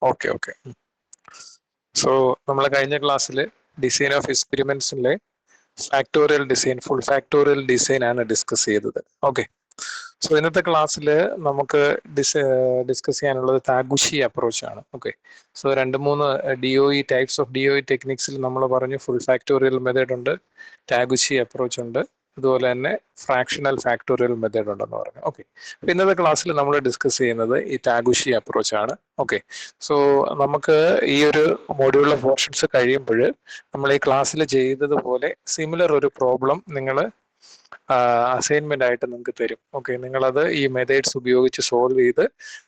Okay okay. So നമ്മൾ കഴിഞ്ഞ ക്ലാസ്സിൽ ഡിസൈൻ ഓഫ് എക്സ്പെരിമെന്റ്സിലെ factorial design, full factorial design ആണ് ഡിസ്കസ് ചെയ്തത്. ഓക്കെ. സോ ഇന്നത്തെ ക്ലാസ്സിൽ നമുക്ക് ഡിസ്കസ് ചെയ്യാനുള്ളത് താഗുഷി അപ്രോച്ച് ആണ്. Okay. So 2-3 DOE types of DOE ടെക്നിക്സിൽ നമ്മൾ പറഞ്ഞു ഫുൾ ഫാക്ടോറിയൽ മെത്തേഡ് ഉണ്ട്, താഗുഷി അപ്രോച്ച് ഉണ്ട്, അതുപോലെ തന്നെ ഫ്രാക്ഷണൽ ഫാക്ടോറിയൽ മെത്തേഡ് ഉണ്ടെന്ന് പറഞ്ഞു. ഓക്കെ. ഇന്നത്തെ ക്ലാസ്സിൽ നമ്മൾ ഡിസ്കസ് ചെയ്യുന്നത് ഈ താഗുഷി അപ്രോച്ച് ആണ്. ഓക്കെ. സോ നമുക്ക് ഈ ഒരു മോഡ്യൂളിലെ പോർഷൻസ് കഴിയുമ്പോൾ നമ്മൾ ഈ ക്ലാസ്സിൽ ചെയ്തതുപോലെ സിമിലർ ഒരു പ്രോബ്ലം നിങ്ങൾ അസൈൻമെന്റ് ആയിട്ട് നിങ്ങൾക്ക് തരും. ഓക്കെ. നിങ്ങളത് ഈ മെത്തേഡ്സ് ഉപയോഗിച്ച് സോൾവ് ചെയ്ത്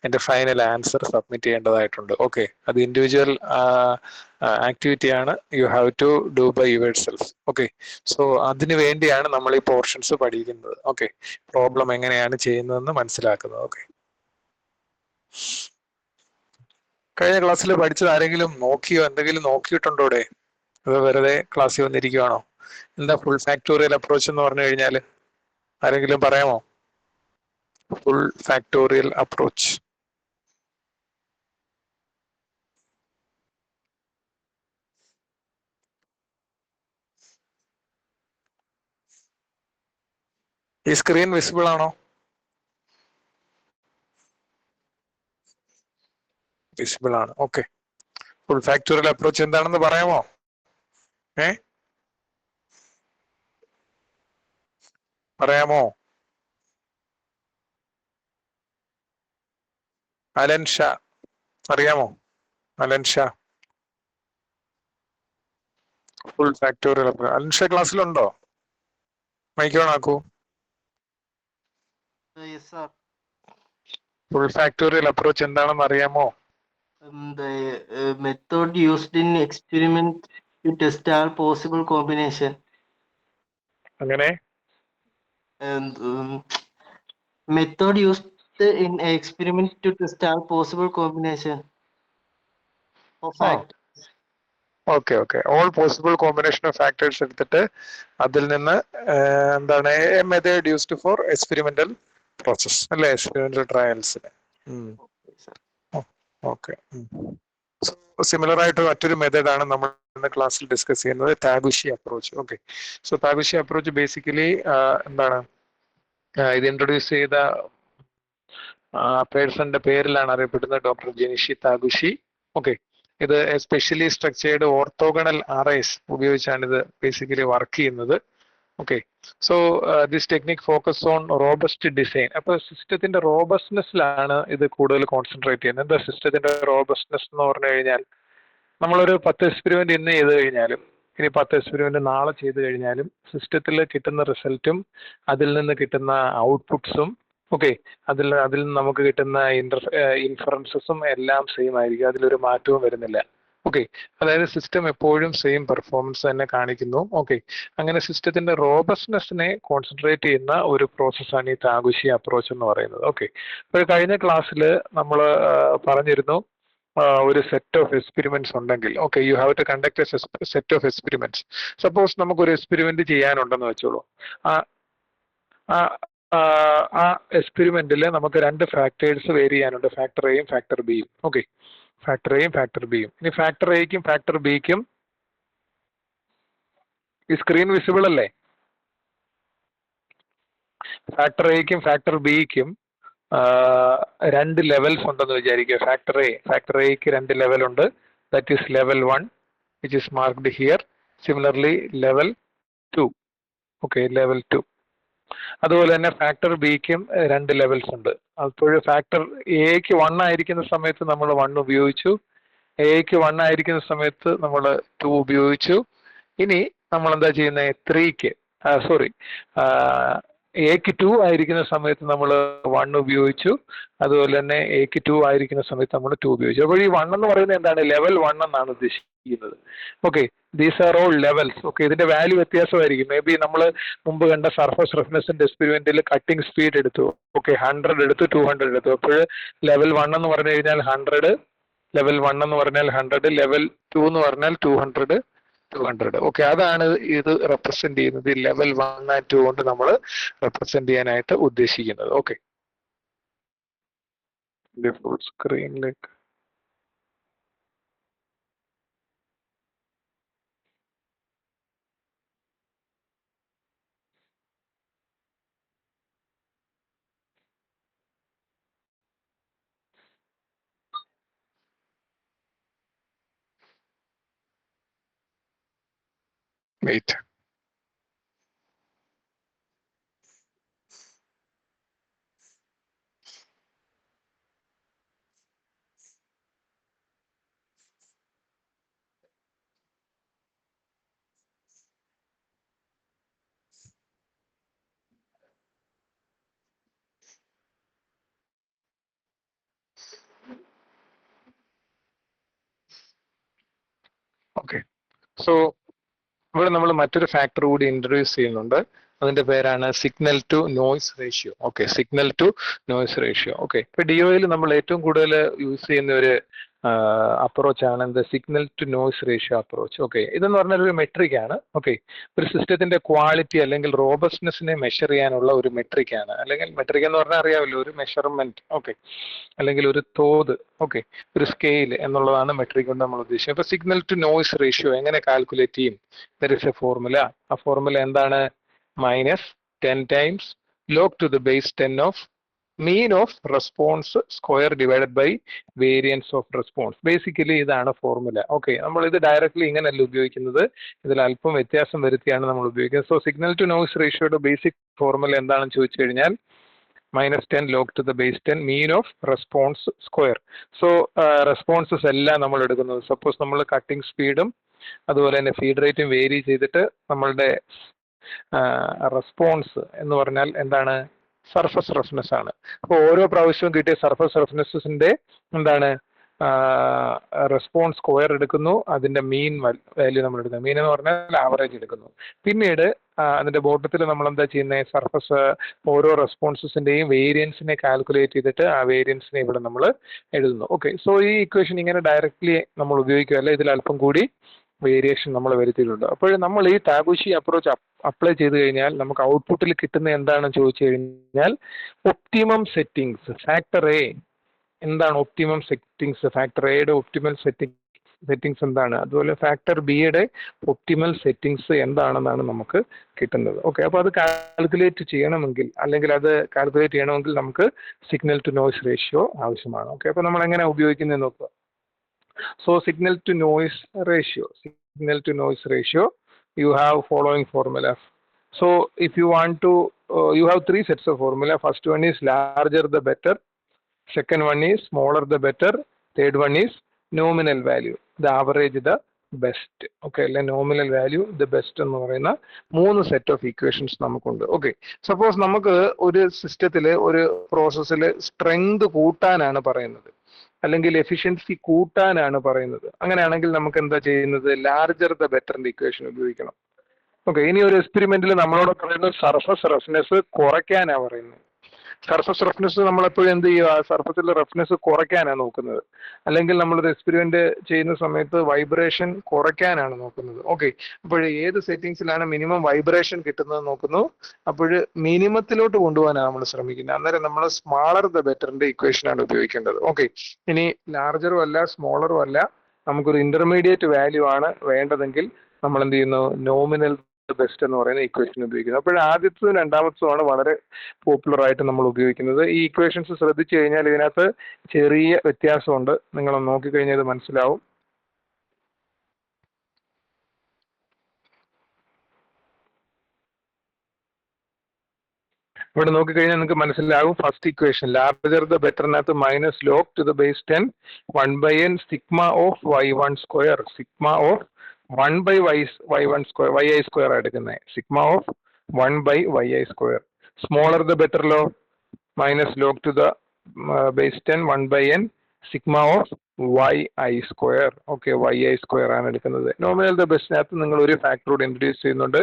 എൻ്റെ ഫൈനൽ ആൻസർ സബ്മിറ്റ് ചെയ്യേണ്ടതായിട്ടുണ്ട്. ഓക്കെ. അത് ഇൻഡിവിജ്വൽ ആക്ടിവിറ്റി ആണ്. You have to do by yourself. Okay. So അതിനു വേണ്ടിയാണ് നമ്മൾ ഈ പോർഷൻസ് പഠിക്കുന്നത്. ഓക്കെ. പ്രോബ്ലം എങ്ങനെയാണ് ചെയ്യുന്നതെന്ന് മനസ്സിലാക്കുന്നത്. ഓക്കെ. കഴിഞ്ഞ ക്ലാസ്സിൽ പഠിച്ചത് ആരെങ്കിലും നോക്കിയോ, എന്തെങ്കിലും നോക്കിയിട്ടുണ്ടോ ഇവിടെ? അത് വെറുതെ ക്ലാസ്സിൽ വന്നിരിക്കുവാണോ? എന്താ ഫുൾ ഫാക്ടോറിയൽ അപ്രോച്ച് എന്ന് പറഞ്ഞു കഴിഞ്ഞാൽ ആരെങ്കിലും പറയാമോ? Full factorial approach. ഈ സ്ക്രീൻ വിസിബിൾ ആണോ? വിസിബിൾ ആണ്. ഓക്കെ. ഫുൾ ഫാക്ടോറിയൽ അപ്രോച്ച് എന്താണെന്ന് പറയാമോ? പറയാമോ? അലൻ ഷാ അറിയാമോ? Alan Shah full factorial approach. Alan Shah ക്ലാസ്സിലുണ്ടോ? മൈക്ക് ഓൺ ആക്കൂ. ഫുൾ ഫാക്ടോറിയൽ അപ്രോച്ച് എന്താണെന്ന് അറിയാമോ? The method used in experiment to test all possible combination. അങ്ങനെ Method used in experiment to test all possible combination of factors. Okay okay. All possible combination of factors എടുത്തിട്ട് അതിൽ നിന്ന് എന്താണ് method used for experimental process അല്ലെ, experimental ട്രയൽസിന്. Okay. Similar ആയിട്ട് മറ്റൊരു മെത്തേഡാണ് നമ്മൾ ഇന്ന് ക്ലാസ്സിൽ ഡിസ്കസ് ചെയ്യുന്നത്, Taguchi approach. Okay. So Taguchi approach basically എന്താണ്, ഇത് ഇൻട്രൊഡ്യൂസ് ചെയ്ത പേഴ്സന്റെ പേരിലാണ് അറിയപ്പെടുന്നത്, ഡോക്ടർ ജെനിഷി താഗുഷി. ഓക്കെ. ഇത് സ്പെഷ്യലി സ്ട്രക്ചേർഡ് ഓർത്തോഗണൽ അറേസ് ഉപയോഗിച്ചാണ് ഇത് ബേസിക്കലി വർക്ക് ചെയ്യുന്നത്. Okay. So this technique focus on robust design. അപ്പൊ സിസ്റ്റത്തിന്റെ റോബസ്റ്റ്നെസ്സിലാണ് ഇത് കൂടുതൽ കോൺസെൻട്രേറ്റ് ചെയ്യുന്നത്. എന്താ സിസ്റ്റത്തിന്റെ റോബസ്റ്റ്നെസ് എന്ന് പറഞ്ഞു കഴിഞ്ഞാൽ, നമ്മളൊരു 10 എക്സ്പെരിമെന്റ് ഇന്ന് ചെയ്ത് കഴിഞ്ഞാലും ഇനി 10 എക്സ്പെരിമെന്റ് നാളെ ചെയ്ത് കഴിഞ്ഞാലും സിസ്റ്റത്തിൽ കിട്ടുന്ന റിസൾട്ടും അതിൽ നിന്ന് കിട്ടുന്ന ഔട്ട്പുട്ട്സും ഓക്കെ, അതിൽ നിന്ന് നമുക്ക് കിട്ടുന്ന ഇൻഫറൻസസും എല്ലാം സെയിം ആയിരിക്കും. അതിലൊരു മാറ്റവും വരുന്നില്ല. ഓക്കെ. അതായത് സിസ്റ്റം എപ്പോഴും സെയിം പെർഫോമൻസ് തന്നെ കാണിക്കുന്നു. ഓക്കെ. അങ്ങനെ സിസ്റ്റത്തിന്റെ റോബസ്റ്റ്നെസ്സിനെ കോൺസെൻട്രേറ്റ് ചെയ്യുന്ന ഒരു പ്രോസസ്സാണ് ഈ താഗുഷി അപ്രോച്ച് എന്ന് പറയുന്നത്. ഓക്കെ. അപ്പോൾ കഴിഞ്ഞ ക്ലാസ്സിൽ നമ്മൾ പറഞ്ഞിരുന്നു ഒരു സെറ്റ് ഓഫ് എക്സ്പെരിമെന്റ്സ് ഉണ്ടെങ്കിൽ, okay, you have to conduct a set of experiments. Suppose നമുക്കൊരു എക്സ്പെരിമെന്റ് ചെയ്യാനുണ്ടെന്ന് വെച്ചോളൂ. ആ എക്സ്പെരിമെന്റിൽ നമുക്ക് 2 ഫാക്ടേഴ്സ് വേരി ചെയ്യാനുണ്ട്, ഫാക്ടർ എയും ഫാക്ടർ ബിയും. ഓക്കെ. ഫാക്ടർ എയും ഫാക്ടർ ബിയും. ഇനി ഫാക്ടർ എയ്ക്കും ഫാക്ടർ ബിക്കും ഈ സ്ക്രീൻ വിസിബിൾ അല്ലേ? ഫാക്ടർ എയ്ക്കും ഫാക്ടർ ബിക്കും 2 ലെവൽസ് ഉണ്ടെന്ന് വിചാരിക്കുക. ഫാക്ടർ എയ്ക്ക് 2 ലെവൽ ഉണ്ട്. That is level 1 which is marked here. Similarly level 2. Okay, level 2. അതുപോലെ തന്നെ ഫാക്ടർ ബിക്കും 2 ലെവൽസ് ഉണ്ട്. അപ്പോൾ ഫാക്ടർ എക്ക് 1 ആയിരിക്കുന്ന സമയത്ത് നമ്മൾ 1 ഉപയോഗിച്ചു, എക്ക് 1 ആയിരിക്കുന്ന സമയത്ത് നമ്മൾ 2 ഉപയോഗിച്ചു. ഇനി നമ്മൾ എന്താ ചെയ്യുന്നത്, 3ക്ക് എക്ക് 2 ആയിരിക്കുന്ന സമയത്ത് നമ്മൾ 1 ഉപയോഗിച്ചു, അതുപോലെ തന്നെ എക്ക് 2 ആയിരിക്കുന്ന സമയത്ത് നമ്മൾ 2 ഉപയോഗിച്ചു. അപ്പോൾ ഈ 1 എന്ന് പറയുന്നത് എന്താണ്, ലെവൽ 1 എന്നാണ് ഉദ്ദേശിക്കുന്നത്. Okay. These are all levels. Okay. ഇതിന്റെ വാല്യൂ വ്യത്യാസമായിരിക്കും. മേ ബി നമ്മൾ മുമ്പ് കണ്ട സർഫസ് റഫ്നെസിന്റെ എക്സ്പെരിമെന്റിൽ കട്ടിംഗ് സ്പീഡ് എടുത്തു. ഓക്കെ. 100 എടുത്തു, 200 എടുത്തു. അപ്പോൾ ലെവൽ 1 എന്ന് പറഞ്ഞു കഴിഞ്ഞാൽ 100, ലെവൽ 1 എന്ന് പറഞ്ഞാൽ 100, ലെവൽ 2 എന്ന് പറഞ്ഞാൽ 200. ഓക്കെ. അതാണ് ഇത് റെപ്രസെന്റ് ചെയ്യുന്നത്, ലെവൽ 1 and 2 കൊണ്ട് നമ്മൾ റെപ്രസെന്റ് ചെയ്യാനായിട്ട് ഉദ്ദേശിക്കുന്നത്. ഓക്കെ. ഫുൾ സ്ക്രീനിലേക്ക് വെയിറ്റ്. ഓക്കെ, സോ ഇവിടെ നമ്മൾ മറ്റൊരു ഫാക്ടർ കൂടി ഇൻട്രൊഡ്യൂസ് ചെയ്യുന്നുണ്ട്. അതിന്റെ പേരാണ് signal to noise ratio. Okay, signal to noise ratio. Okay, ഇപ്പൊ ഡിഒയിൽ നമ്മൾ ഏറ്റവും കൂടുതൽ യൂസ് ചെയ്യുന്ന ഒരു അപ്രോച്ച് ആണ് എന്ത്? Signal to noise ratio approach. Okay, ഇതെന്ന് പറഞ്ഞാൽ ഒരു മെട്രിക് ആണ്. ഓക്കെ, ഒരു സിസ്റ്റത്തിന്റെ ക്വാളിറ്റി അല്ലെങ്കിൽ റോബസ്റ്റ്നെസ്സിനെ മെഷർ ചെയ്യാനുള്ള ഒരു മെട്രിക് ആണ്. അല്ലെങ്കിൽ മെട്രിക് എന്ന് പറഞ്ഞാൽ അറിയാമല്ലോ, ഒരു മെഷർമെന്റ്. ഓക്കെ, അല്ലെങ്കിൽ ഒരു തോത്. ഓക്കെ, ഒരു സ്കെയിൽ എന്നുള്ളതാണ് മെട്രിക് കൊണ്ട് നമ്മൾ ഉദ്ദേശിക്കുന്നത്. അപ്പൊ സിഗ്നൽ ടു നോയ്സ് റേഷ്യോ എങ്ങനെ കാൽക്കുലേറ്റ് ചെയ്യും? There is A formula. ആ ഫോർമുല എന്താണ്? -10 times log to the base 10 of mean of response square divided by variance of response. Basically ഇതാണ് ഫോർമുല. ഓക്കെ, നമ്മൾ ഇത് ഡയറക്ട്ലി ഇങ്ങനെയല്ല ഉപയോഗിക്കുന്നത്, ഇതിൽ അല്പം വ്യത്യാസം വരുത്തിയാണ് നമ്മൾ ഉപയോഗിക്കുന്നത്. സോ സിഗ്നൽ ടു നോയ്സ് റേഷ്യോയുടെ ബേസിക് ഫോർമുല എന്താണെന്ന് ചോദിച്ചു കഴിഞ്ഞാൽ -10 log to the base 10 mean of response square. So responses എല്ലാം നമ്മൾ എടുക്കുന്നത്, സപ്പോസ് നമ്മൾ കട്ടിംഗ് സ്പീഡും അതുപോലെ തന്നെ ഫീഡ് റേറ്റും വേരി ചെയ്തിട്ട് നമ്മളുടെ റെസ്പോൺസ് എന്ന് പറഞ്ഞാൽ എന്താണ്? സർഫസ് റഫ്നെസ് ആണ്. അപ്പോൾ ഓരോ പ്രാവശ്യവും കിട്ടിയ സർഫസ് റഫ്നെസ്സിന്റെ എന്താണ് റെസ്പോൺസ് സ്ക്വയർ എടുക്കുന്നു, അതിന്റെ മീൻ വാല്യൂ നമ്മൾ എടുക്കുന്നു. മീൻ എന്ന് പറഞ്ഞാൽ ആവറേജ് എടുക്കുന്നു. പിന്നീട് അതിന്റെ ബോട്ടത്തിൽ നമ്മൾ എന്താ ചെയ്യുന്നത്? സർഫസ് ഓരോ റെസ്പോൺസസിന്റെയും വേരിയൻസിനെ കാൽക്കുലേറ്റ് ചെയ്തിട്ട് ആ വേരിയൻസിനെ ഇവിടെ നമ്മൾ എഴുതുന്നു. ഓക്കെ, സോ ഈ ഇക്വേഷൻ ഇങ്ങനെ ഡയറക്ട്ലി നമ്മൾ ഉപയോഗിക്കുകയല്ല, ഇതിൽ അല്പം കൂടി വേരിയേഷൻ നമ്മൾ വരുത്തിയിട്ടുണ്ട്. അപ്പോൾ നമ്മൾ ഈ ടാബുഷി അപ്രോച്ച് അപ്ലൈ ചെയ്ത് കഴിഞ്ഞാൽ നമുക്ക് ഔട്ട്പുട്ടിൽ കിട്ടുന്ന എന്താണെന്ന് ചോദിച്ചു കഴിഞ്ഞാൽ ഒപ്റ്റിമം സെറ്റിംഗ്സ് ഫാക്ടർ എ. എന്താണ് ഒപ്റ്റിമം സെറ്റിംഗ്സ്? ഫാക്ടർ എയുടെ ഒപ്റ്റിമൽ സെറ്റിംഗ്സ് എന്താണ്? അതുപോലെ ഫാക്ടർ ബിയുടെ ഒപ്റ്റിമൽ സെറ്റിംഗ്സ് എന്താണെന്നാണ് നമുക്ക് കിട്ടുന്നത്. ഓക്കെ, അപ്പോൾ അത് കാൽക്കുലേറ്റ് ചെയ്യണമെങ്കിൽ അല്ലെങ്കിൽ അത് കാൽക്കുലേറ്റ് ചെയ്യണമെങ്കിൽ നമുക്ക് സിഗ്നൽ ടു നോയ്സ് റേഷ്യോ ആവശ്യമാണ്. ഓക്കെ, അപ്പോൾ നമ്മൾ എങ്ങനെ ഉപയോഗിക്കുന്നത് നോക്കുക. So signal to noise ratio, you have following formulas. So if you want to, you have three sets of formula. First one is larger the better. Second one is smaller the better. Third one is nominal value, the average the best. Okay, അല്ലെ nominal value the best എന്ന് പറയുന്ന 3 set of equations നമുക്കുണ്ട്. Okay, suppose നമുക്ക് ഒരു സിസ്റ്റത്തില് ഒരു പ്രോസസ്സിൽ strength കൂട്ടാനാണ് പറയുന്നത്, അല്ലെങ്കിൽ എഫിഷ്യൻസി കൂട്ടാനാണ് പറയുന്നത്. അങ്ങനെയാണെങ്കിൽ നമുക്ക് എന്താ ചെയ്യുന്നത്? ലാർജർ ദ ബെറ്ററിന്റെ ഇക്വേഷൻ ഉപയോഗിക്കണം. ഓക്കെ, ഇനി ഒരു എക്സ്പെരിമെന്റിൽ നമ്മളോട് പറയുന്നത് സർഫസ് റഫ്നെസ് കുറയ്ക്കാനാണ് പറയുന്നത്. സർഫസ് റഫ്നെസ് നമ്മൾ എപ്പോഴും എന്ത് ചെയ്യുക? സർഫസിലെ റഫ്നെസ് കുറയ്ക്കാനാണ് നോക്കുന്നത്. അല്ലെങ്കിൽ നമ്മളൊരു എക്സ്പെരിമെന്റ് ചെയ്യുന്ന സമയത്ത് വൈബ്രേഷൻ കുറയ്ക്കാനാണ് നോക്കുന്നത്. ഓക്കെ, അപ്പോൾ ഏത് സെറ്റിംഗ്സിലാണ് മിനിമം വൈബ്രേഷൻ കിട്ടുന്നത് നോക്കുന്നു. അപ്പോൾ മിനിമത്തിലോട്ട് കൊണ്ടുപോകാനാണ് നമ്മൾ ശ്രമിക്കുന്നത്. അന്നേരം നമ്മൾ സ്മാളർ ദ ബെറ്ററിന്റെ ഇക്വേഷൻ ആണ് ഉപയോഗിക്കേണ്ടത്. ഓക്കെ, ഇനി ലാർജറും അല്ല സ്മോളറും അല്ല, നമുക്കൊരു ഇന്റർമീഡിയറ്റ് വാല്യൂ ആണ് വേണ്ടതെങ്കിൽ നമ്മൾ എന്ത് ചെയ്യുന്നു? നോമിനൽ ബെസ്റ്റ് എന്ന് പറയുന്ന ഇക്വേഷൻ ഉപയോഗിക്കുന്നത്. അപ്പോൾ ആദ്യത്തതും രണ്ടാമത്തതുമാണ് വളരെ പോപ്പുലർ ആയിട്ട് നമ്മൾ ഉപയോഗിക്കുന്നത്. ഈ ഇക്വേഷൻസ് ശ്രദ്ധിച്ചു കഴിഞ്ഞാൽ ഇതിനകത്ത് ചെറിയ വ്യത്യാസമുണ്ട്, നിങ്ങൾ നോക്കിക്കഴിഞ്ഞാൽ ഇത് മനസ്സിലാവും. ഇവിടെ നോക്കിക്കഴിഞ്ഞാൽ നിങ്ങൾക്ക് മനസ്സിലാവും. ഫസ്റ്റ് ഇക്വേഷൻ ലാർജർ ദ ബെറ്ററിനകത്ത് minus log to the base 10 1/n sigma of y1 square, sigma of 1/y1 square, yi square എടുക്കുന്നത്, sigma of 1/yi square. Smaller the ബെറ്ററിലോ minus log to the base 10 1/n sigma of yi square. Okay, yi square ആണ് എടുക്കുന്നത്. Nominal the ബെസ്റ്റിനകത്ത് നിങ്ങൾ ഒരു factor കൂടെ introduce ചെയ്യുന്നുണ്ട്,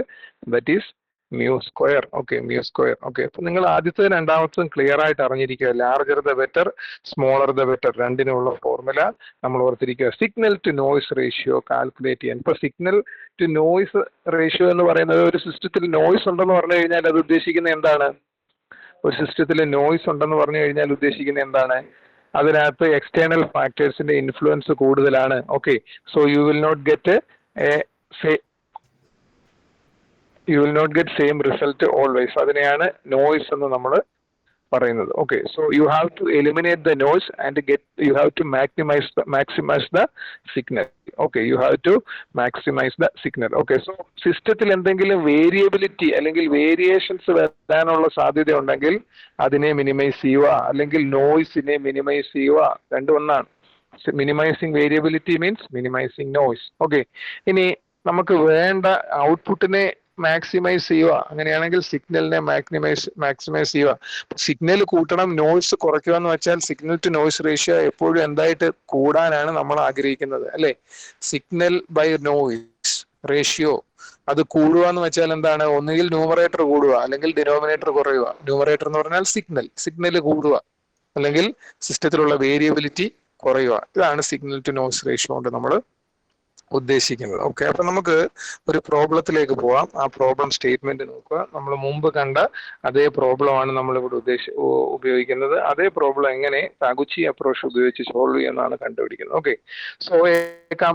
that is mu square. Okay, mu square. Okay, അപ്പൊ നിങ്ങൾ ആദ്യത്തെ രണ്ടാമത്തും ക്ലിയർ ആയിട്ട് അറിഞ്ഞിരിക്കുക. Larger the better, smaller the better രണ്ടിനുള്ള ഫോർമുല നമ്മൾ ഓർത്തിരിക്കുക. Signal to noise ratio calculate ചെയ്യാൻ. ഇപ്പൊ സിഗ്നൽ ടു നോയ്സ് റേഷ്യോ എന്ന് പറയുന്നത് ഒരു സിസ്റ്റത്തിൽ നോയ്സ് ഉണ്ടെന്ന് പറഞ്ഞു കഴിഞ്ഞാൽ അത് ഉദ്ദേശിക്കുന്നത് എന്താണ്? ഒരു സിസ്റ്റത്തിൽ നോയ്സ് ഉണ്ടെന്ന് പറഞ്ഞു കഴിഞ്ഞാൽ ഉദ്ദേശിക്കുന്നത് എന്താണ്? അതിനകത്ത് എക്സ്റ്റേണൽ ഫാക്ടേഴ്സിന്റെ ഇൻഫ്ലുവൻസ് കൂടുതലാണ്. Okay, so you will not get same result always. അതിനെയാണ് നോയ്സ് എന്ന് നമ്മൾ പറയുന്നത്. Okay, so you have to eliminate the noise and you have to maximise the signal. Okay, you have to maximise the signal. Okay, so സിസ്റ്റത്തിൽ എന്തെങ്കിലും variability അല്ലെങ്കിൽ variations വരാനുള്ള സാധ്യത ഉണ്ടെങ്കിൽ അതിനെ മിനിമൈസ് ചെയ്യുക, അല്ലെങ്കിൽ നോയ്സിനെ മിനിമൈസ് ചെയ്യുക. രണ്ടും ഒന്നാണ്. Minimising variability means minimising noise. Okay, ഇനി നമുക്ക് വേണ്ട ഔട്ട്പുട്ടിനെ മാക്സിമൈസ് ചെയ്യുക, അങ്ങനെയാണെങ്കിൽ സിഗ്നലിനെ മാക്സിമൈസ് ചെയ്യുക. സിഗ്നൽ കൂട്ടണം, നോയ്സ് കുറയ്ക്കുക എന്ന് വെച്ചാൽ സിഗ്നൽ ടു നോയ്സ് റേഷ്യോ എപ്പോഴും എന്തായിട്ട് കൂടാനാണ് നമ്മൾ ആഗ്രഹിക്കുന്നത്, അല്ലെ? സിഗ്നൽ ബൈ നോയ്സ് റേഷ്യോ അത് കൂടുക എന്ന് വെച്ചാൽ എന്താണ്? ഒന്നുകിൽ ന്യൂമറേറ്റർ കൂടുക അല്ലെങ്കിൽ ഡിനോമിനേറ്റർ കുറയുക. ന്യൂമറേറ്റർ എന്ന് പറഞ്ഞാൽ സിഗ്നൽ കൂടുക, അല്ലെങ്കിൽ സിസ്റ്റത്തിലുള്ള വേരിയബിലിറ്റി കുറയുക. ഇതാണ് സിഗ്നൽ ടു നോയ്സ് റേഷ്യോ കൊണ്ട് നമ്മൾ ഉദ്ദേശിക്കുന്നത്. ഓക്കെ, അപ്പൊ നമുക്ക് ഒരു പ്രോബ്ലത്തിലേക്ക് പോവാം. ആ പ്രോബ്ലം സ്റ്റേറ്റ്മെന്റ് നോക്കുക. നമ്മൾ മുമ്പ് കണ്ട അതേ പ്രോബ്ലമാണ് നമ്മൾ ഇവിടെ ഉപയോഗിക്കുന്നത്. അതേ പ്രോബ്ലം എങ്ങനെ താഗുച്ചി അപ്രോച്ച് ഉപയോഗിച്ച് സോൾവ് ചെയ്യുന്നതാണ് കണ്ടുപിടിക്കുന്നത്. Okay, so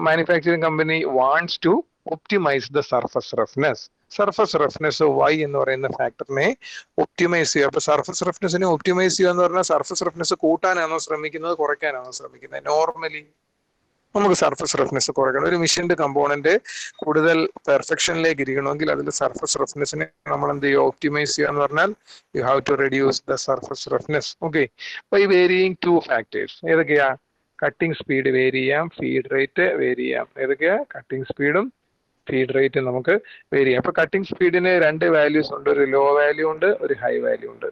manufacturing company wants to optimise the surface roughness. Surface roughness y എന്ന് പറയുന്ന ഫാക്ടറിനെ ഒപ്റ്റിമൈസ് ചെയ്യുക. അപ്പൊ സർഫസ് റഫ്നെസ്സിനെ ഒപ്റ്റിമൈസ് ചെയ്യുക എന്ന് പറഞ്ഞാൽ സർഫസ് റഫ്നെസ് കൂട്ടാനാണോ ശ്രമിക്കുന്നത്, കുറയ്ക്കാനാണോ ശ്രമിക്കുന്നത്? നോർമലി നമുക്ക് സർഫസ് റഫ്നെസ് കുറയ്ക്കണം. ഒരു മെഷീന്റെ കമ്പോണന്റ് കൂടുതൽ പെർഫെക്ഷനിലേക്ക് ഇരിക്കണമെങ്കിൽ അതിൽ സർഫസ് റഫ്നെസ്സിനെ നമ്മൾ എന്ത് ചെയ്യുക? ഒപ്റ്റിമൈസ് ചെയ്യുക എന്ന് പറഞ്ഞാൽ you have to reduce the surface roughness. Okay, by varying two factors. ഏതൊക്കെയാ? കട്ടിംഗ് സ്പീഡ് വേരി ചെയ്യാം, ഫീഡ് റേറ്റ് വേരി ചെയ്യാം. ഏതൊക്കെയാ? കട്ടിംഗ് സ്പീഡും ഫീഡ് റേറ്റും നമുക്ക് വേരി ചെയ്യാം. അപ്പൊ കട്ടിംഗ് സ്പീഡിന് രണ്ട് വാല്യൂസ് ഉണ്ട്, ഒരു ലോ വാല്യൂ ഉണ്ട്, ഒരു ഹൈ വാല്യൂ ഉണ്ട്.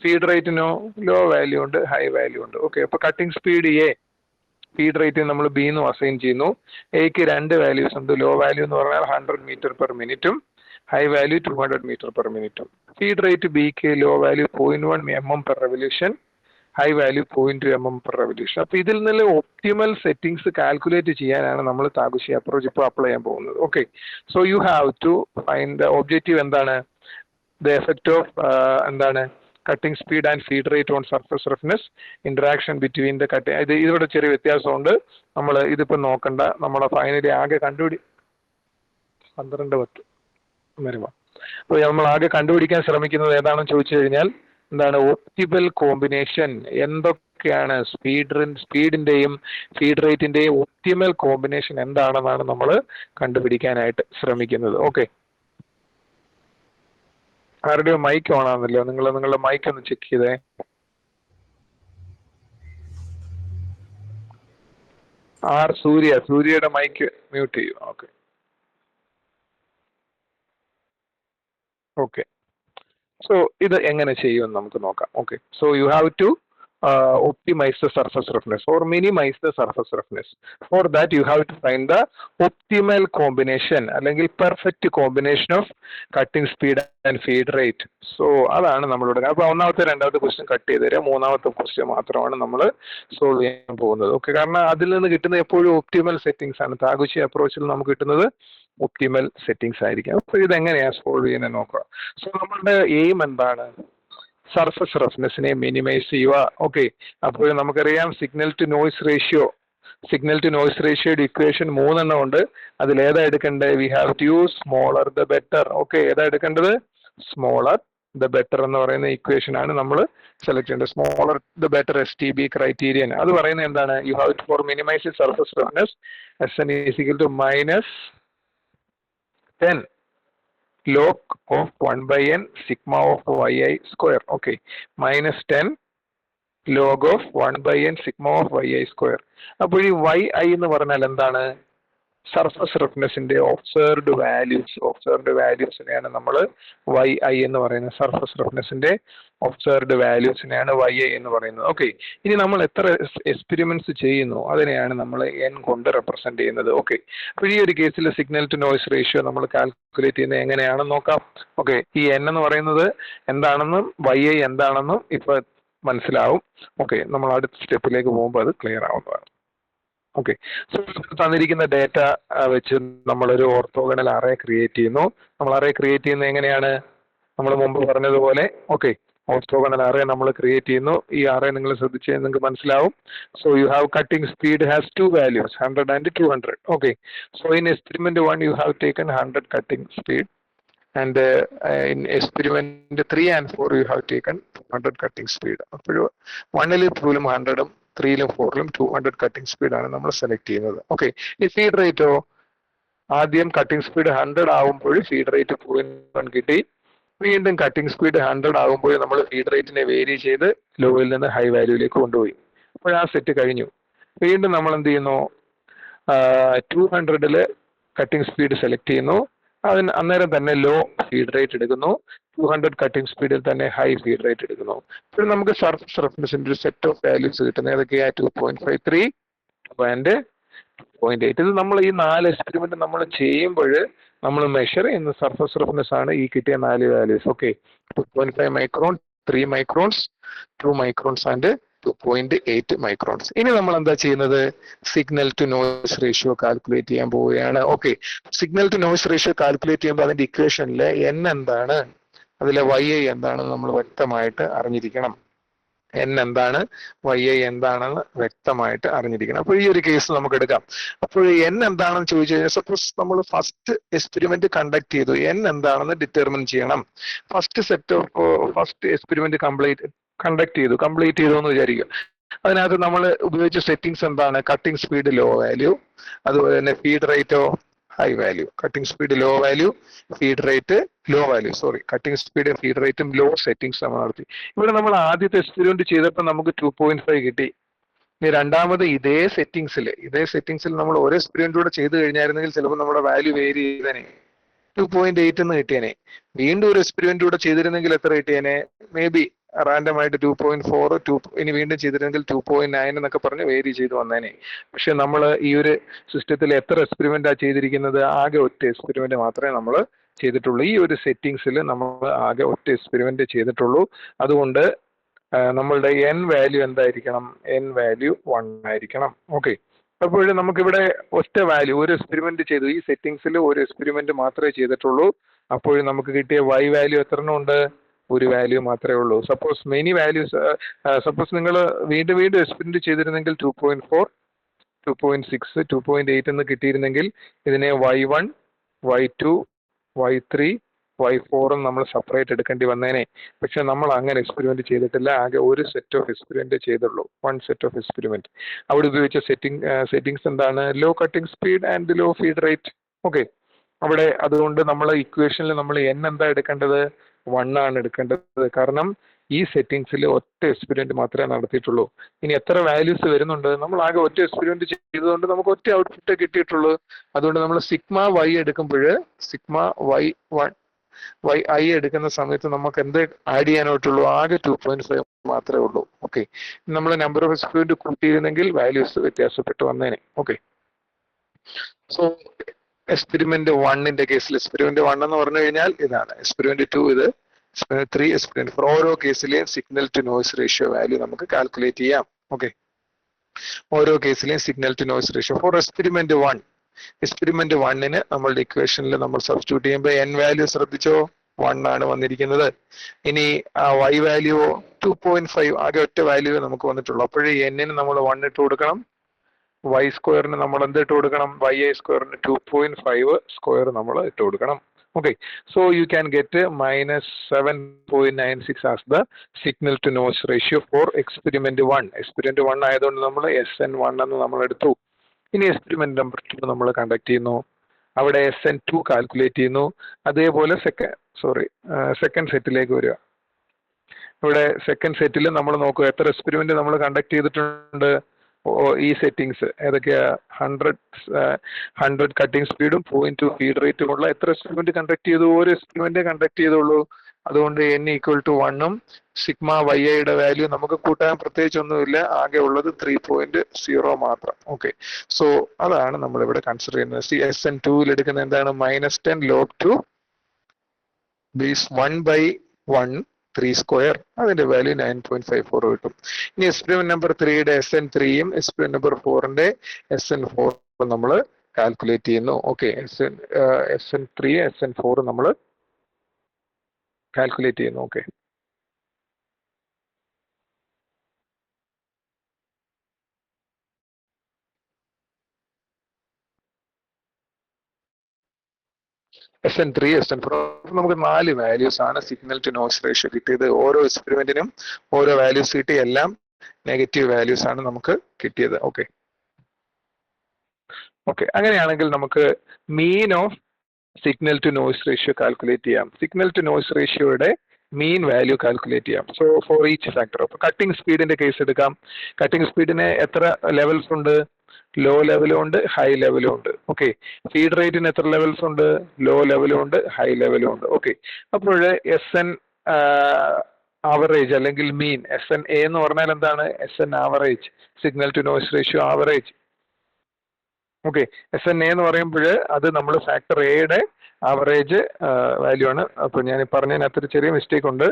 ഫീഡ് റേറ്റിനോ ലോ വാല്യൂ ഉണ്ട്, ഹൈ വാല്യൂ ഉണ്ട്. ഓക്കെ, അപ്പൊ cutting speed A, feed rate നമ്മൾ ബി എന്ന് അസൈൻ ചെയ്യുന്നു. എക്ക് രണ്ട് വാല്യൂസ് ഉണ്ട്. ലോ വാല്യൂ എന്ന് പറഞ്ഞാൽ 100 മീറ്റർ പെർ മിനിറ്റും ഹൈ വാല്യൂ 200 മീറ്റർ പെർ മിനിറ്റും. ഫീഡ് റേറ്റ് ബിക്ക് low value 0.1 mm per revolution, high value 0.2 mm per revolution. അപ്പൊ ഇതിൽ നിന്ന് ഒപ്റ്റിമൽ സെറ്റിംഗ്സ് കാൽക്കുലേറ്റ് ചെയ്യാനാണ് നമ്മൾ താഗുച്ചി അപ്രോച്ച് ഇപ്പോൾ അപ്ലൈ ചെയ്യാൻ പോകുന്നത്. Okay, so you have to find the objective. എന്താണ്? ദ എഫക്ട് ഓഫ് എന്താണ്? Cutting speed and feed rate on surface roughness, interaction between the cutting. ഇതിവിടെ ചെറിയ വ്യത്യാസമുണ്ട്. നമ്മൾ ഇതിപ്പോ നോക്കണ്ട. നമ്മളെ ഫൈനലി ആകെ 12:10 വരുമ്പോ അപ്പൊ നമ്മൾ ആകെ കണ്ടുപിടിക്കാൻ ശ്രമിക്കുന്നത് ഏതാണെന്ന് ചോദിച്ചു കഴിഞ്ഞാൽ എന്താണ്? Optimal combination. എന്തൊക്കെയാണ് സ്പീഡിന്റെയും ഫീഡ് റേറ്റിന്റെയും ഒപ്റ്റിമൽ കോമ്പിനേഷൻ എന്താണെന്നാണ് നമ്മൾ കണ്ടുപിടിക്കാനായിട്ട് ശ്രമിക്കുന്നത്. ഓക്കെ, ആരുടെയോ മൈക്ക് ഓൺ ആണെന്നല്ലോ. നിങ്ങളുടെ മൈക്ക് ഒന്ന് ചെക്ക് ചെയ്തേ. സൂര്യയുടെ മൈക്ക് മ്യൂട്ട് ചെയ്യൂ. ഓക്കെ, ഓക്കെ, സോ ഇത് എങ്ങനെ ചെയ്യുമെന്ന് നമുക്ക് നോക്കാം. Okay, so you have to optimize the surface roughness or minimize the surface roughness. For that you have to find the optimal combination അല്ലെങ്കിൽ perfect combination of cutting speed and feed rate. So അതാണ് നമ്മളുടെ. അപ്പൊ ഒന്നാമത്തെ രണ്ടാമത്തെ question cut ചെയ്ത് തരാം. മൂന്നാമത്തെ question മാത്രമാണ് നമ്മൾ സോൾവ് ചെയ്യാൻ പോകുന്നത്. ഓക്കെ, കാരണം അതിൽ നിന്ന് കിട്ടുന്ന എപ്പോഴും ഒപ്റ്റിമൽ സെറ്റിംഗ്സ് ആണ്. താഗുച്ചി അപ്രോച്ചിൽ നമുക്ക് കിട്ടുന്നത് ഒപ്റ്റിമൽ സെറ്റിംഗ്സ് ആയിരിക്കും. അപ്പൊ ഇതെങ്ങനെയാണ് സോൾവ് ചെയ്യുന്നത് നോക്കുക. സോ നമ്മളുടെ എയിം എന്താണ്? സർഫസ് റഫ്നെസ്സിനെ മിനിമൈസ് ചെയ്യുക. ഓക്കെ, അപ്പോൾ നമുക്കറിയാം സിഗ്നൽ ടു നോയ്സ് റേഷ്യോയുടെ ഇക്വേഷൻ 3 ഉണ്ട്. അതിൽ ഏതാ എടുക്കേണ്ടത്? We have to use smaller the better. Okay, ഏതാ എടുക്കേണ്ടത്? സ്മോളർ ദ ബെറ്റർ എന്ന് പറയുന്ന ഇക്വേഷൻ ആണ് നമ്മൾ സെലക്ട് ചെയ്യേണ്ടത്. Smaller the better STB criterion. അത് പറയുന്നത് എന്താണ്? You have to for minimise surface roughness SN is equal to -10 log of 1/n sigma of yi square. Okay, -10 log of 1/n sigma of yi square. അപ്പോൾ ഈ yi എന്ന് പറഞ്ഞാൽ എന്താണ്? Surface റഫ്നെസിന്റെ observed വാല്യൂസിനെയാണ് നമ്മൾ yi എന്ന് പറയുന്നത്. സർഫസ് റഫ്നെസിന്റെ ഒബ്സർവ്ഡ് വാല്യൂസിനെയാണ് yi എന്ന് പറയുന്നത്. ഓക്കെ, ഇനി നമ്മൾ എത്ര എക്സ്പെരിമെന്റ്സ് ചെയ്യുന്നു അതിനെയാണ് നമ്മൾ n കൊണ്ട് റെപ്രസെന്റ് ചെയ്യുന്നത്. ഓക്കെ, അപ്പോൾ ഈ ഒരു കേസിൽ സിഗ്നൽ ടു നോയ്സ് റേഷ്യോ നമ്മൾ കാൽക്കുലേറ്റ് ചെയ്യുന്നത് എങ്ങനെയാണെന്ന് നോക്കാം. ഓക്കെ, ഈ n എന്ന് പറയുന്നത് എന്താണെന്നും yi എന്താണെന്നും ഇപ്പൊ മനസ്സിലാവും. ഓക്കെ, നമ്മൾ അടുത്ത സ്റ്റെപ്പിലേക്ക് പോകുമ്പോൾ അത് ക്ലിയർ ആവുന്നതാണ്. ഓക്കെ, സോ തന്നിരിക്കുന്ന ഡേറ്റ വെച്ച് നമ്മളൊരു ഓർത്തോഗണൽ അറേ ക്രിയേറ്റ് ചെയ്യുന്നു. നമ്മൾ അറേ ക്രിയേറ്റ് ചെയ്യുന്നത് എങ്ങനെയാണ്? നമ്മൾ മുമ്പ് പറഞ്ഞതുപോലെ ഓക്കെ, ഓർത്തോഗണൽ അറേ നമ്മൾ ക്രിയേറ്റ് ചെയ്യുന്നു. ഈ അറേ നിങ്ങൾ ശ്രദ്ധിച്ചാൽ നിങ്ങൾക്ക് മനസ്സിലാവും. So you have cutting speed has 2 values 100 and 200. Okay, so in experiment 1 you have taken 100 cutting speed and in experiment 3 and 4 you have taken 200 cutting speed. അപ്പോൾ 1ലും 2ലും 100ഉം 3ലും 4ലും 200 cutting speed ആണ് നമ്മൾ സെലക്ട് ചെയ്യുന്നത്. ഓക്കെ, ഈ feed റേറ്റോ ആദ്യം cutting speed 100 ആവുമ്പോൾ feed rate 0.1 കിട്ടി. വീണ്ടും cutting speed 100 ആകുമ്പോൾ നമ്മൾ ഫീഡ് റേറ്റിനെ വേരി ചെയ്ത് ലോയിൽ നിന്ന് ഹൈ വാല്യൂയിലേക്ക് കൊണ്ടുപോയി. അപ്പോൾ ആ സെറ്റ് കഴിഞ്ഞു. വീണ്ടും നമ്മൾ എന്ത് ചെയ്യുന്നു, 200ല് കട്ടിംഗ് സ്പീഡ് സെലക്ട് ചെയ്യുന്നു. അന്നേരം തന്നെ ലോ ഫീഡ് റേറ്റ് എടുക്കുന്നു. 200 കട്ടിംഗ് സ്പീഡിൽ തന്നെ ഹൈ ഫീഡ് റേറ്റ് എടുക്കുന്നു. ഇപ്പോൾ നമുക്ക് സർഫസ് റഫറൻസിന്റെ ഒരു സെറ്റ് ഓഫ് വാല്യൂസ് കിട്ടുന്നത് ഏതൊക്കെയാ? 2.53 ആൻഡ് 2.8. ഇത് നമ്മൾ ഈ 4 എക്സ്പെരിമെന്റ് നമ്മൾ ചെയ്യുമ്പോൾ നമ്മൾ മെഷർ ചെയ്യുന്ന സർഫസ് റഫ്നെസ് ആണ് ഈ കിട്ടിയ 4 values. Okay, 2.5 micron, 3 microns, 2 microns and 2.8 microns. ഇനി നമ്മൾ എന്താ ചെയ്യുന്നത്? Signal to noise ratio calculate ചെയ്യാൻ പോവുകയാണ്. Okay, signal to noise ratio calculate ചെയ്യുമ്പോൾ അതിന്റെ ഇക്വേഷനിൽ n എന്താണ്, അതിലെ yi എന്താണെന്ന് നമ്മൾ വ്യക്തമായിട്ട് അറിഞ്ഞിരിക്കണം. n എന്താണ്, yi എന്താണെന്ന് വ്യക്തമായിട്ട് അറിഞ്ഞിരിക്കണം. അപ്പോൾ ഈ ഒരു കേസ് നമുക്ക് എടുക്കാം. അപ്പോൾ n എന്താണെന്ന് ചോദിച്ചു കഴിഞ്ഞാൽ, സപ്പോസ് നമ്മൾ ഫസ്റ്റ് എക്സ്പെരിമെന്റ് കണ്ടക്ട് ചെയ്തു, n എന്താണെന്ന് ഡിറ്റർമിൻ ചെയ്യണം. ഫസ്റ്റ് എക്സ്പെരിമെന്റ് കണ്ടക്ട് ചെയ്തു എന്ന് വിചാരിക്കുക. അതിനകത്ത് നമ്മൾ ഉപയോഗിച്ച സെറ്റിംഗ്സ് എന്താണ്? കട്ടിംഗ് സ്പീഡ് ലോ വാല്യൂ, അതുപോലെ തന്നെ ഫീഡ് റേറ്റോ high value. Cutting speed low value, feed rate low value, cutting speed feed റേറ്റും ലോ സെറ്റിംഗ്സ് നമ്മൾ നടത്തി. ഇവിടെ നമ്മൾ ആദ്യത്തെ എക്സ്പെരിമെന്റ് ചെയ്തപ്പോൾ നമുക്ക് 2.5 കിട്ടി. ഇനി രണ്ടാമത് ഇതേ സെറ്റിംഗ്സിൽ നമ്മൾ ഓരോ എക്സ്പെരിമെന്റ് കൂടെ ചെയ്ത് കഴിഞ്ഞായിരുന്നെങ്കിൽ ചിലപ്പോൾ നമ്മുടെ വാല്യൂ വേരി ചെയ്തേനെ, 2.8 എന്ന് കിട്ടിയേനെ. വീണ്ടും ഒരു എക്സ്പെരിമെന്റ് കൂടെ ചെയ്തിരുന്നെങ്കിൽ എത്ര കിട്ടിയേനെ? മേ ബി റാൻഡം ആയിട്ട് 2.4, ഇനി വീണ്ടും ചെയ്തിരുന്നെങ്കിൽ 2.9 എന്നൊക്കെ പറഞ്ഞ് വേരി ചെയ്ത് വന്നേനെ. പക്ഷെ നമ്മൾ ഈ ഒരു സിസ്റ്റത്തിൽ എത്ര എക്സ്പെരിമെന്റാ ചെയ്തിരിക്കുന്നത്? ആകെ ഒറ്റ എക്സ്പെരിമെന്റ് മാത്രമേ നമ്മൾ ചെയ്തിട്ടുള്ളൂ. ഈ ഒരു സെറ്റിംഗ്സിൽ നമ്മൾ ആകെ ഒറ്റ എക്സ്പെരിമെന്റ് ചെയ്തിട്ടുള്ളൂ. അതുകൊണ്ട് നമ്മളുടെ n വാല്യൂ എന്തായിരിക്കണം? n വാല്യൂ 1 ആയിരിക്കണം. ഓക്കെ, അപ്പോൾ നമുക്കിവിടെ ഒറ്റ വാല്യൂ, ഒരു എക്സ്പെരിമെന്റ് ചെയ്തു, ഈ സെറ്റിംഗ്സിൽ ഒരു എക്സ്പെരിമെന്റ് മാത്രമേ ചെയ്തിട്ടുള്ളൂ. അപ്പോൾ നമുക്ക് കിട്ടിയ y വാല്യൂ എത്ര ഉണ്ട്? ഒരു വാല്യൂ മാത്രമേ ഉള്ളൂ. സപ്പോസ് മെനി വാല്യൂസ്, സപ്പോസ് നിങ്ങൾ വീണ്ടും എക്സ്പെരിമെന്റ് ചെയ്തിരുന്നെങ്കിൽ 2.4, 2.6, 2.8 എന്ന് കിട്ടിയിരുന്നെങ്കിൽ ഇതിനെ y1, y2, y3, y4 നമ്മൾ സെപ്പറേറ്റ് എടുക്കേണ്ടി വന്നേനെ. പക്ഷെ നമ്മൾ അങ്ങനെ എക്സ്പെരിമെന്റ് ചെയ്തിട്ടില്ല. ആകെ ഒരു സെറ്റ് ഓഫ് എക്സ്പെരിമെന്റ് ചെയ്തുള്ളൂ, 1 സെറ്റ് ഓഫ് എക്സ്പെരിമെന്റ്. അവിടെ ഉപയോഗിച്ച സെറ്റിംഗ്സ് എന്താണ്? Low cutting speed and low feed rate. Okay, അവിടെ അതുകൊണ്ട് നമ്മൾ ഇക്വേഷനിൽ നമ്മൾ n എന്താ എടുക്കേണ്ടത്? 1 ആണ് എടുക്കേണ്ടത്. കാരണം ഈ സെറ്റിംഗ്സിൽ ഒറ്റ എക്സ്പെരിമെന്റ് മാത്രമേ നടത്തിയിട്ടുള്ളൂ. ഇനി എത്ര വാല്യൂസ് വരുന്നുണ്ട്? നമ്മൾ ആകെ ഒറ്റ എക്സ്പെരിമെന്റ് ചെയ്തതുകൊണ്ട് നമുക്ക് ഒറ്റ ഔട്ട്പുട്ട് കിട്ടിയിട്ടുള്ളൂ. അതുകൊണ്ട് നമ്മൾ സിഗ്മ y എടുക്കുമ്പോൾ, സിഗ്മ y എടുക്കുന്ന സമയത്ത് നമുക്ക് എന്ത് ആഡ് ചെയ്യാനായിട്ടുള്ളൂ? ആകെ 2.5 മാത്രമേ ഉള്ളൂ. ഓക്കെ, നമ്മൾ നമ്പർ ഓഫ് എക്സ്പെരിമെന്റ് കൂട്ടിയിരുന്നെങ്കിൽ വാല്യൂസ് വ്യത്യാസപ്പെട്ട് വന്നേനെ. ഓക്കെ, സോ എക്സ്പെരിമെന്റ് 1ന്റെ കേസിൽ എക്സ്പെരിമെന്റ് 1 എന്ന് പറഞ്ഞു കഴിഞ്ഞാൽ ഇതാണ്. എക്സ്പെരിമെന്റ് 2 ഇത്, എക്സ്പെരിമെന്റ് 3, എക്സ്പെരിമെന്റ് 4. ഓരോ കേസിലെയും signal to noise ratio value നമുക്ക് കാൽക്കുലേറ്റ് ചെയ്യാം. ഓക്കെ, ഓരോ കേസിലെയും signal to noise ratio for experiment 1. Experiment 1ന് നമ്മളുടെ ഇക്വേഷനിൽ നമ്മൾ സബ്സ്റ്റിറ്റ്യൂട്ട് ചെയ്യുമ്പോൾ n വാല്യൂ ശ്രദ്ധിച്ചോ? 1 ആണ് വന്നിരിക്കുന്നത്. ഇനി y വാല്യൂ 2.5, ആകെ ഒറ്റ വാല്യൂ നമുക്ക് വന്നിട്ടുള്ളൂ. അപ്പോഴേ n ന് നമ്മൾ 1 ഇട്ട് കൊടുക്കണം, y സ്ക്വയറിന് നമ്മൾ എന്ത് ഇട്ട് കൊടുക്കണം? yi സ്ക്വയറിന് 2.5 സ്ക്വയർ നമ്മൾ ഇട്ട് കൊടുക്കണം. Okay, so you can get minus 7.96 as the signal to noise ratio for experiment 1. Experiment 1 ആയതുകൊണ്ട് നമ്മൾ SN1 എന്ന് നമ്മൾ എടുത്തു. ഇനി എക്സ്പെരിമെന്റ് നമ്പർ 2 നമ്മൾ കണ്ടക്ട് ചെയ്യുന്നു. അവിടെ SN2 കാൽക്കുലേറ്റ് ചെയ്യുന്നു. അതേപോലെ സെക്കൻഡ് സെറ്റിലേക്ക് വരിക. ഇവിടെ സെക്കൻഡ് സെറ്റിൽ നമ്മൾ നോക്കുക എത്ര എക്സ്പെരിമെന്റ് നമ്മൾ കണ്ടക്ട് ചെയ്തിട്ടുണ്ട്. ഈ സെറ്റിംഗ്സ് ഏതൊക്കെയാ? 100 കട്ടിംഗ് സ്പീഡും 0.2 ഫീഡ് റേറ്റും ഉള്ള എത്ര എക്സ്പെരിമെന്റ് കണ്ടക്ട് ചെയ്തു? ഒരു എക്സ്പെരിമെന്റ് കണ്ടക്ട് ചെയ്തുള്ളൂ. അതുകൊണ്ട് n = 1 സിഗ്മ yi വാല്യൂ നമുക്ക് കൂട്ടാൻ പ്രത്യേകിച്ച് ഒന്നുമില്ല. ആകെ ഉള്ളത് 3.0 മാത്രം. ഓക്കെ, സോ അതാണ് നമ്മൾ ഇവിടെ കൺസിഡർ ചെയ്യുന്നത്. SN2 എടുക്കുന്ന എന്താണ്? -10 log 2 ബേസ് 1/1 3 സ്ക്വയർ. അതിന്റെ വാല്യൂ 9.54 കിട്ടും. ഇനി എക്സ്പെരിമെന്റ് നമ്പർ 3യുടെ SN3യും എക്സ്പെരിമെന്റ് നമ്പർ 4ന്റെ SN4 നമ്മൾ കാൽക്കുലേറ്റ് ചെയ്യുന്നു. ഓക്കെ, SN3 SN4 നമ്മൾ കാൽക്കുലേറ്റ് ചെയ്യുന്നു. Okay, SN3, SN4. നമുക്ക് 4 വാല്യൂസ് ആണ് സിഗ്നൽ ടു നോയ്സ് റേഷ്യോ കിട്ടിയത്. ഓരോ എക്സ്പെരിമെന്റിനും ഓരോ വാല്യൂസ് കിട്ടി, എല്ലാം നെഗറ്റീവ് വാല്യൂസ് ആണ് നമുക്ക് കിട്ടിയത്. ഓക്കെ, അങ്ങനെയാണെങ്കിൽ നമുക്ക് mean of signal to noise ratio calculate ചെയ്യാം. സിഗ്നൽ ടു നോയ്സ് റേഷ്യോയുടെ മീൻ വാല്യൂ കാൽക്കുലേറ്റ് ചെയ്യാം. സോ ഫോർ ഈച്ച് ഫാക്ടർ, അപ്പൊ കട്ടിംഗ് സ്പീഡിന്റെ കേസ് എടുക്കാം. കട്ടിംഗ് സ്പീഡിന് എത്ര ലെവൽസ് ഉണ്ട്? ലോ ലെവലും ഉണ്ട്, ഹൈ ലെവലും ഉണ്ട്. ഓക്കെ, ഫീഡ് റേറ്റിന് എത്ര ലെവൽസ് ഉണ്ട്? ലോ ലെവലും ഉണ്ട്, ഹൈ ലെവലും ഉണ്ട്. ഓക്കെ, അപ്പോൾ SN ആവറേജ് അല്ലെങ്കിൽ മീൻ, SNA എന്ന് പറഞ്ഞാൽ എന്താണ്? SN average, signal to noise ratio average. Okay, SNA എന്ന് പറയുമ്പോൾ അത് നമ്മൾ ഫാക്ടർ എയുടെ ആവറേജ് വാല്യൂ ആണ്. അപ്പൊ ഞാൻ പറഞ്ഞതിനകത്ത് ഒരു ചെറിയ മിസ്റ്റേക്ക് ഉണ്ട്.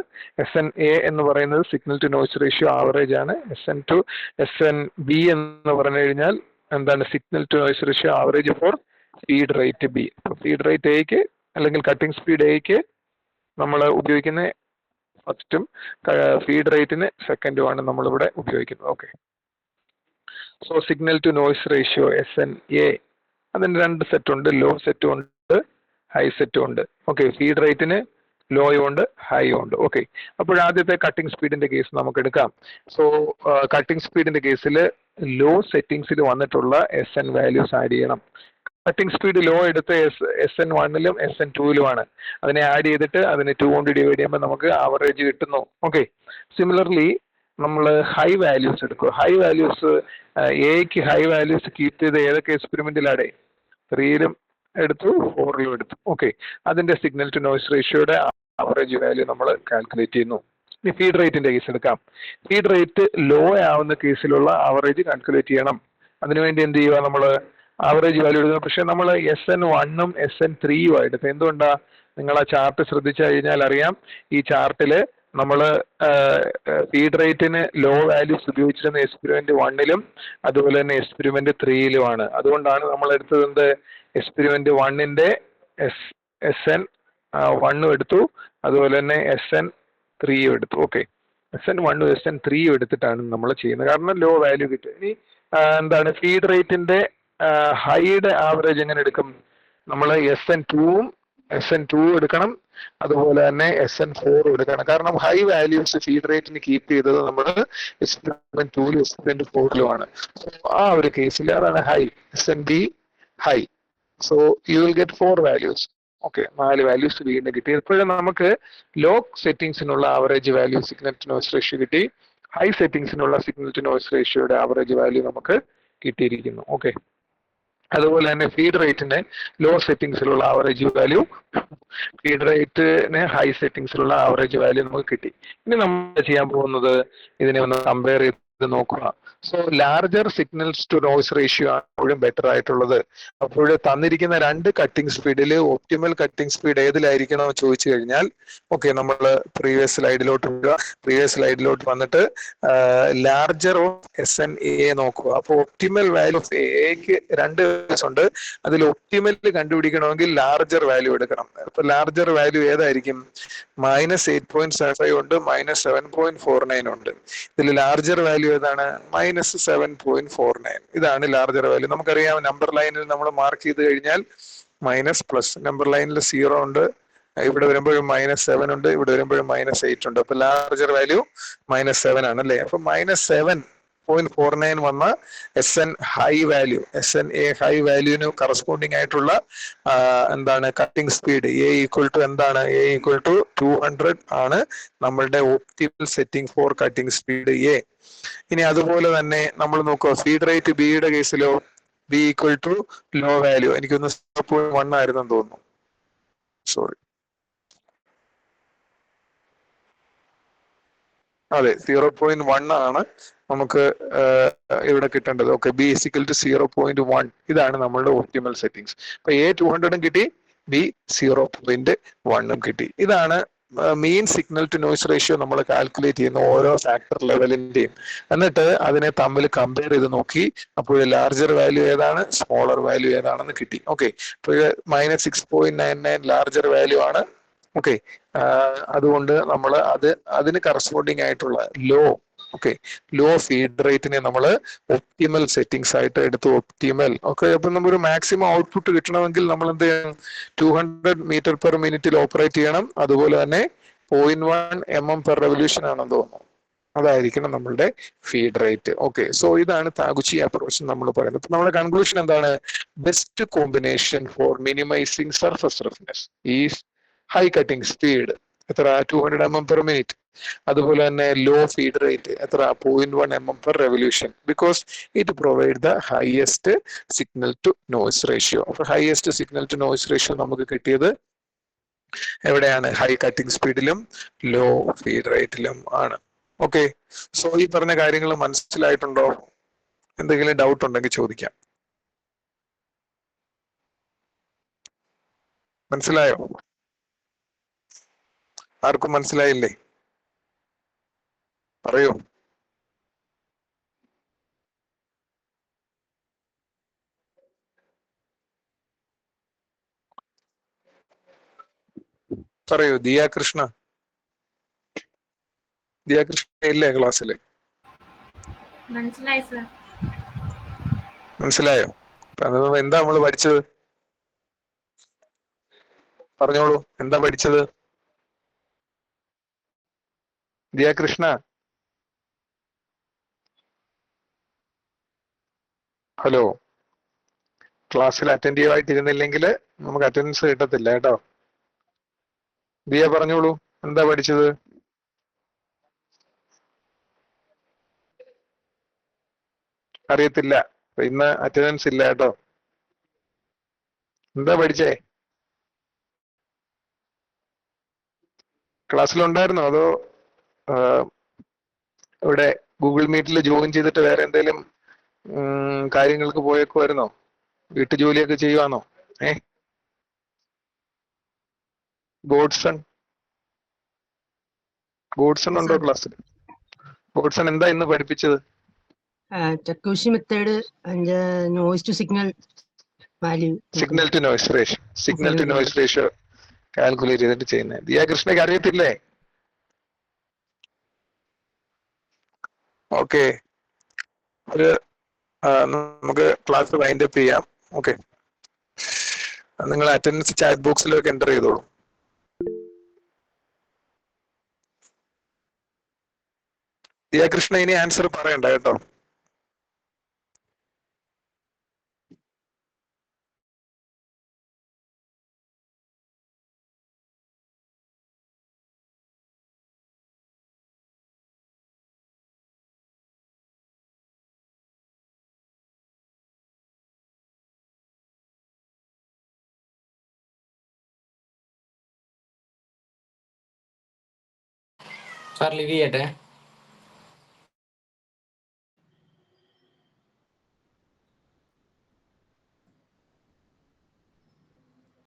SNA എന്ന് പറയുന്നത് signal to noise ratio average ആണ്. SNB എന്ന് പറഞ്ഞു കഴിഞ്ഞാൽ എന്താണ്? Signal to noise ratio average for feed rate B. Feed rate എക്ക് അല്ലെങ്കിൽ കട്ടിംഗ് സ്പീഡ് എക്ക് നമ്മൾ ഉപയോഗിക്കുന്ന ഫസ്റ്റും ഫീഡ് റേറ്റിന് സെക്കൻഡുമാണ് നമ്മളിവിടെ ഉപയോഗിക്കുന്നത്. Okay, so signal to noise ratio SNA അതിന് 2 സെറ്റ് ഉണ്ട്, ലോ സെറ്റും ഉണ്ട്, ഹൈ സെറ്റും ഉണ്ട്. ഓക്കെ, ഫീഡ് റേറ്റിന് ലോയും ഉണ്ട്, ഹൈയും ഉണ്ട്. ഓക്കെ, അപ്പോൾ ആദ്യത്തെ കട്ടിംഗ് സ്പീഡിന്റെ കേസ് നമുക്ക് എടുക്കാം. സോ കട്ടിംഗ് സ്പീഡിന്റെ കേസിൽ ലോ സെറ്റിംഗ്സിൽ വന്നിട്ടുള്ള SN വാല്യൂസ് ആഡ് ചെയ്യണം. കട്ടിംഗ് സ്പീഡ് ലോ എടുത്ത് SN1ലും SN2ലുമാണ്. അതിനെ ആഡ് ചെയ്തിട്ട് അതിനെ 2 കൊണ്ട് ഡിവൈഡ് ചെയ്യുമ്പോൾ നമുക്ക് ആവറേജ് കിട്ടുന്നു. ഓക്കെ, സിമിലർലി നമ്മൾ ഹൈ വാല്യൂസ് എടുക്കും. ഹൈ വാല്യൂസ് എക്ക് ഹൈ വാല്യൂസ് കീപ്പ് ചെയ്ത് ഏതൊക്കെ എക്സ്പെരിമെന്റിലാടെ? 3ലും എടുത്തു, 4ലും എടുത്തു. ഓക്കെ, അതിന്റെ സിഗ്നൽ ടു നോയ്സ് റേഷ്യോയുടെ ആവറേജ് വാല്യൂ നമ്മൾ കാൽക്കുലേറ്റ് ചെയ്യുന്നു. ഇനി ഫീഡ് റേറ്റിന്റെ കേസ് എടുക്കാം. ഫീഡ് റേറ്റ് ലോ ആവുന്ന കേസിലുള്ള ആവറേജ് കാൽക്കുലേറ്റ് ചെയ്യണം. അതിനുവേണ്ടി എന്ത് ചെയ്യുക? നമ്മൾ ആവറേജ് വാല്യൂ എടുക്കുന്നത്. പക്ഷെ നമ്മൾ SN1ഉം SN3യും എടുത്ത്. എന്തുകൊണ്ടാ? നിങ്ങൾ ആ ചാർട്ട് ശ്രദ്ധിച്ചു കഴിഞ്ഞാൽ അറിയാം. ഈ ചാർട്ടില് നമ്മൾ ഫീഡ് റേറ്റിന് ലോ വാല്യൂസ് ഉപയോഗിച്ചിരുന്ന എക്സ്പെരിമെന്റ് 1ലും അതുപോലെ തന്നെ എക്സ്പെരിമെന്റ് 3ലുമാണ്. അതുകൊണ്ടാണ് നമ്മൾ എടുത്തത് എന്ത്? എക്സ്പെരിമെന്റ് 1ന്റെ SN1ഉം എടുത്തു, അതുപോലെ തന്നെ SN3യും എടുത്തു. ഓക്കെ, SN1ഉം SN3യും എടുത്തിട്ടാണ് നമ്മൾ ചെയ്യുന്നത്, കാരണം ലോ വാല്യൂ കിട്ടും. ഇനി എന്താണ് ഫീഡ് റേറ്റിന്റെ ഹൈയുടെ ആവറേജ് എങ്ങനെ എടുക്കും? നമ്മൾ SN2 എടുക്കണം, അതുപോലെ തന്നെ SN4 എടുക്കണം. കാരണം ഹൈ വാല്യൂസ് ഫീഡ് റേറ്റിന് കീപ്പ് ചെയ്തത് നമ്മൾ എക്സ്പെരിമെന്റ് 2ലും എക്സ്പെരിമെന്റ് 4ലുമാണ്. ആ ഒരു കേസിൽ അതാണ് high, SNB high. So you will get 4 values. Okay, 4 values വീണ്ടും കിട്ടി. ഇപ്പോഴും നമുക്ക് ലോ സെറ്റിംഗ്സിനുള്ള average value signal to noise ratio കിട്ടി. ഹൈ സെറ്റിംഗ്സിനുള്ള സിഗ്നൽ ടു നോയ്സ് റേഷ്യോയുടെ ആവറേജ് വാല്യൂ നമുക്ക് കിട്ടിയിരിക്കുന്നു. ഓക്കെ, അതുപോലെ തന്നെ ഫീഡ് റേറ്റിന് ലോ സെറ്റിംഗ്സിലുള്ള ആവറേജ് വാല്യൂ, ഫീഡ് റേറ്റിന് ഹൈ സെറ്റിംഗ്സിലുള്ള ആവറേജ് വാല്യൂ നമുക്ക് കിട്ടി. ഇനി നമ്മൾ ചെയ്യാൻ പോകുന്നത് ഇതിനെ ഒന്ന് കമ്പയർ ചെയ്ത് നോക്കുക. So larger signals to noise ratio ആണ് എപ്പോഴും ബെറ്റർ ആയിട്ടുള്ളത്. അപ്പോൾ തന്നിരിക്കുന്ന 2 കട്ടിംഗ് സ്പീഡിൽ ഒപ്റ്റിമൽ കട്ടിംഗ് സ്പീഡ് ഏതിലായിരിക്കണം എന്ന് ചോദിച്ചു കഴിഞ്ഞാൽ, ഓക്കെ, നമ്മൾ പ്രീവിയസ് സ്ലൈഡിലോട്ട് വന്നിട്ട് ലാർജർ ഓഫ് SNA നോക്കുക. അപ്പോൾ ഒപ്റ്റിമൽ വാല്യൂ ഓഫ് എക്ക് 2 ഉണ്ട്. അതിൽ ഒപ്റ്റിമൽ കണ്ടുപിടിക്കണമെങ്കിൽ ലാർജർ വാല്യൂ എടുക്കണം. അപ്പൊ ലാർജർ വാല്യൂ ഏതായിരിക്കും? -8.75 ഉണ്ട്, -7.49 ഉണ്ട്. ഇതിൽ ലാർജർ വാല്യൂ ഏതാണ്? -7.49. ഇതാണ് ലാർജർ വാല്യൂ. നമുക്കറിയാം നമ്പർ ലൈനിൽ നമ്മൾ മാർക്ക് ചെയ്ത് കഴിഞ്ഞാൽ +, നമ്പർ ലൈനിൽ 0 ഉണ്ട്, ഇവിടെ വരുമ്പോഴും -7 ഉണ്ട്, ഇവിടെ വരുമ്പോഴും -8 ഉണ്ട്. അപ്പൊ ലാർജർ വാല്യൂ -7 ആണ് അല്ലേ? അപ്പൊ -7.49 വന്ന SN high value, SNA high വാല്യൂവിന് കറസ്പോണ്ടിങ് ആയിട്ടുള്ള എന്താണ് കട്ടിംഗ് സ്പീഡ് എന്താണ്? A = 200 ആണ് നമ്മളുടെ optimal setting for cutting speed A. ഇനി അതുപോലെ തന്നെ നമ്മൾ നോക്കുക ഫീഡ് റേറ്റ് ബിയുടെ കേസിലോ, B = ലോ വാല്യൂ, എനിക്കൊന്ന് 0.1 ആയിരുന്നെന്ന് തോന്നുന്നു, സോറി, അതെ 0.1 ആണ് നമുക്ക് ഇവിടെ കിട്ടേണ്ടത്. Okay, B = 0.1. ഇതാണ് നമ്മളുടെ ഒപ്റ്റിമൽ സെറ്റിംഗ്സ്. അപ്പൊ A 200 കിട്ടി, B 0.1 കിട്ടി. ഇതാണ് മീൻ സിഗ്നൽ ടു നോയ്സ് റേഷ്യോ നമ്മൾ കാൽക്കുലേറ്റ് ചെയ്യുന്ന ഓരോ ഫാക്ടർ ലെവലിന്റെയും. എന്നിട്ട് അതിനെ തമ്മിൽ കമ്പയർ ചെയ്ത് നോക്കി. അപ്പോൾ ലാർജർ വാല്യൂ ഏതാണ്, സ്മോളർ വാല്യൂ ഏതാണെന്ന് കിട്ടി. ഓക്കെ, അപ്പോൾ -6.99 ലാർജർ വാല്യൂ ആണ്. ഓക്കെ, അതുകൊണ്ട് നമ്മൾ അതിന് കറസ്പോണ്ടിങ് ആയിട്ടുള്ള ലോ ഓക്കെ, ലോ ഫീഡ് റേറ്റിനെ നമ്മൾ ഒപ്റ്റിമൽ സെറ്റിംഗ്സ് ആയിട്ട് എടുത്തു. Optimal okay. അപ്പൊ നമുക്കൊരു മാക്സിമം ഔട്ട്പുട്ട് കിട്ടണമെങ്കിൽ നമ്മൾ എന്ത് ചെയ്യണം? 200 മീറ്റർ പെർ മിനിറ്റിൽ ഓപ്പറേറ്റ് ചെയ്യണം. അതുപോലെ തന്നെ 0.1 mm പെർ റെവല്യൂഷൻ ആണെന്ന് തോന്നുന്നു, അതായിരിക്കണം നമ്മളുടെ ഫീഡ് റേറ്റ്. ഓക്കെ, സോ ഇതാണ് താഗുച്ചി അപ്രോച്ച് നമ്മൾ പറയുന്നത്. അപ്പൊ നമ്മുടെ കൺക്ലൂഷൻ എന്താണ്? Best combination for minimising surface roughness is high cutting speed, എത്ര? 200 mm പെർ മിനിറ്റ്. അതുപോലെ തന്നെ ലോ ഫീഡ് റേറ്റ് എത്ര? 0.1 mm per revolution, because it provide the highest signal to noise ratio. അപ്പൊ highest signal to noise ratio നമുക്ക് കിട്ടിയത് എവിടെയാണ്? High cutting സ്പീഡിലും low feed റേറ്റിലും ആണ്. ഓക്കെ, സോ ഈ പറഞ്ഞ കാര്യങ്ങൾ മനസ്സിലായിട്ടുണ്ടോ? എന്തെങ്കിലും ഡൗട്ട് ഉണ്ടെങ്കിൽ ചോദിക്കാം. മനസ്സിലായോ? ആർക്കും മനസ്സിലായില്ലേ? പറയൂ. പറയൂ. ദിയാകൃഷ്ണ, ദിയാകൃഷ്ണ ഇല്ലേ ക്ലാസ്സില്? മനസ്സിലായി സർ. മനസ്സിലായോ? എന്താ നമ്മള് പഠിച്ചത്? പറഞ്ഞോളൂ, എന്താ പഠിച്ചത്? ദിയാകൃഷ്ണ, ഹലോ. ക്ലാസ്സിൽ അറ്റൻഡീവ് ആയിട്ട് ഇരുന്നില്ലെങ്കിൽ നമുക്ക് അറ്റൻഡൻസ് കിട്ടത്തില്ല കേട്ടോ. ദിയ പറഞ്ഞോളൂ, എന്താ പഠിച്ചത്? അറിയത്തില്ല, ഇന്ന് അറ്റൻഡൻസ് ഇല്ല കേട്ടോ. എന്താ പഠിച്ചേ? ക്ലാസ്സിലുണ്ടായിരുന്നോ അതോ ഇവിടെ ഗൂഗിൾ മീറ്റിൽ ജോയിൻ ചെയ്തിട്ട് വേറെ എന്തെങ്കിലും കാര്യങ്ങൾക്ക് പോയേക്കുമായിരുന്നോ? വീട്ടു ജോലിയൊക്കെ ചെയ്യുവാണോ? ഗോഡ്സൺ, ഗോഡ്സൺ ഉണ്ടോ ക്ലാസ്സിൽ? ഗോഡ്സൺ എന്താ ഇന്ന് പഠിപ്പിച്ചത്? Takeuchi method and noise to signal value. Signal to noise ratio, signal to noise ratio calculate ചെയ്തിട്ട് ചെയ്യുന്നത്. ദിയാകൃഷ്ണയ്ക്ക് അറിയത്തില്ലേ? ഓക്കെ, ഒരു നമുക്ക് ക്ലാസ് വൈൻഡ് അപ്പ് ചെയ്യാം. ഓക്കെ, നിങ്ങൾ അറ്റൻഡൻസ് ചാറ്റ് ബോക്സിലൊക്കെ എൻ്റർ ചെയ്തോളൂ. ദിയാകൃഷ്ണ ഇനി ആൻസർ പറയണ്ട കേട്ടോ. സാർ ലീവ് ചെയ്യട്ടെ.